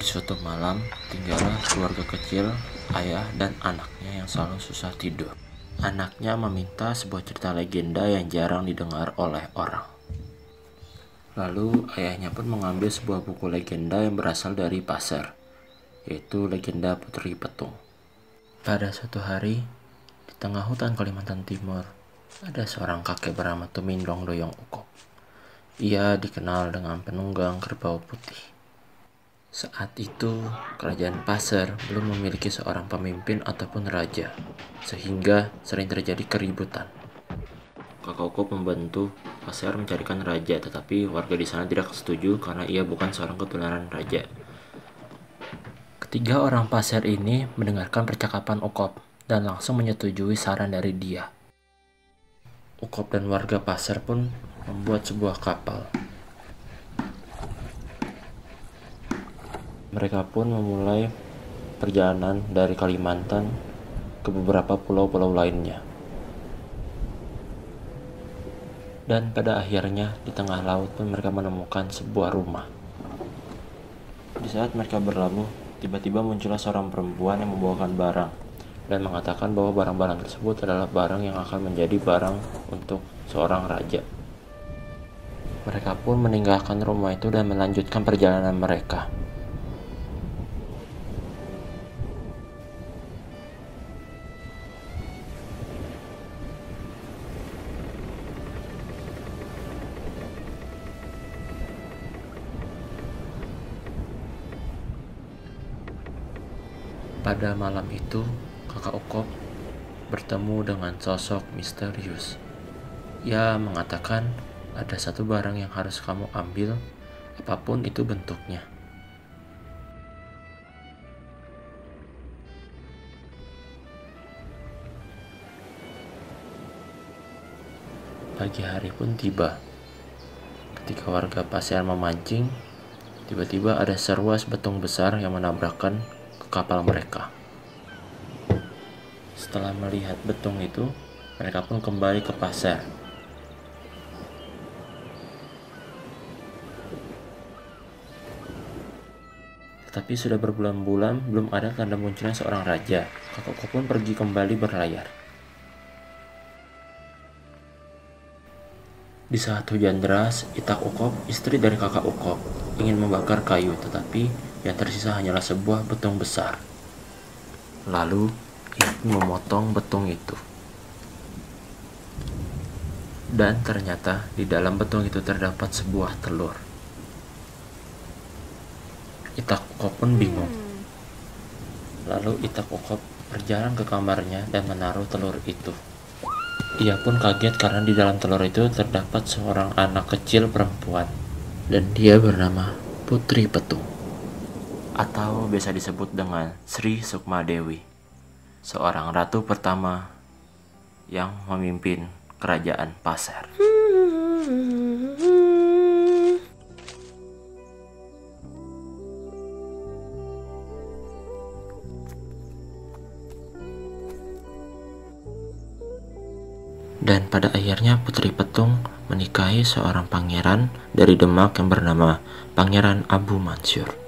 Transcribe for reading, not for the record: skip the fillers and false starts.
suatu malam, tinggallah keluarga kecil, ayah dan anaknya yang selalu susah tidur. Anaknya meminta sebuah cerita legenda yang jarang didengar oleh orang. Lalu ayahnya pun mengambil sebuah buku legenda yang berasal dari pasar, yaitu legenda Putri Petung. Pada suatu hari, di tengah hutan Kalimantan Timur, ada seorang kakek bernama Tumindong Doyong Ukop. Ia dikenal dengan penunggang kerbau putih. Saat itu, kerajaan Pasar belum memiliki seorang pemimpin ataupun raja, sehingga sering terjadi keributan. Kakak Ukop membantu Pasar mencarikan raja, tetapi warga di sana tidak setuju karena ia bukan seorang keturunan raja. Ketiga orang Pasar ini mendengarkan percakapan Ukop dan langsung menyetujui saran dari dia. Ukop dan warga Pasar pun membuat sebuah kapal. Mereka pun memulai perjalanan dari Kalimantan ke beberapa pulau-pulau lainnya. Dan pada akhirnya di tengah laut pun mereka menemukan sebuah rumah. Di saat mereka berlabuh, tiba-tiba muncullah seorang perempuan yang membawakan barang dan mengatakan bahwa barang-barang tersebut adalah barang yang akan menjadi barang untuk seorang raja. Mereka pun meninggalkan rumah itu dan melanjutkan perjalanan mereka. Pada malam itu, kakak Ukop bertemu dengan sosok misterius. Ia mengatakan ada satu barang yang harus kamu ambil, apapun itu bentuknya. Pagi hari pun tiba. Ketika warga Pasar memancing, tiba-tiba ada seruas betung besar yang menabrakkan ke kapal mereka. Setelah melihat betung itu, mereka pun kembali ke pasar. Tetapi sudah berbulan-bulan belum ada tanda munculnya seorang raja. Kakak Ukop pun pergi kembali berlayar. Di saat hujan deras, Itak Ukop, istri dari kakak Ukop, ingin membakar kayu, tetapi yang tersisa hanyalah sebuah betung besar. Lalu, ia memotong betung itu. Dan ternyata di dalam betung itu terdapat sebuah telur. Itak Ukop pun bingung. Lalu Itak Ukop berjalan ke kamarnya dan menaruh telur itu. Ia pun kaget karena di dalam telur itu terdapat seorang anak kecil perempuan. Dan dia bernama Putri Petung, atau biasa disebut dengan Sri Sukma Dewi, seorang ratu pertama yang memimpin kerajaan Pasar. Dan pada akhirnya Putri Petung menikahi seorang pangeran dari Demak yang bernama Pangeran Abu Mansur.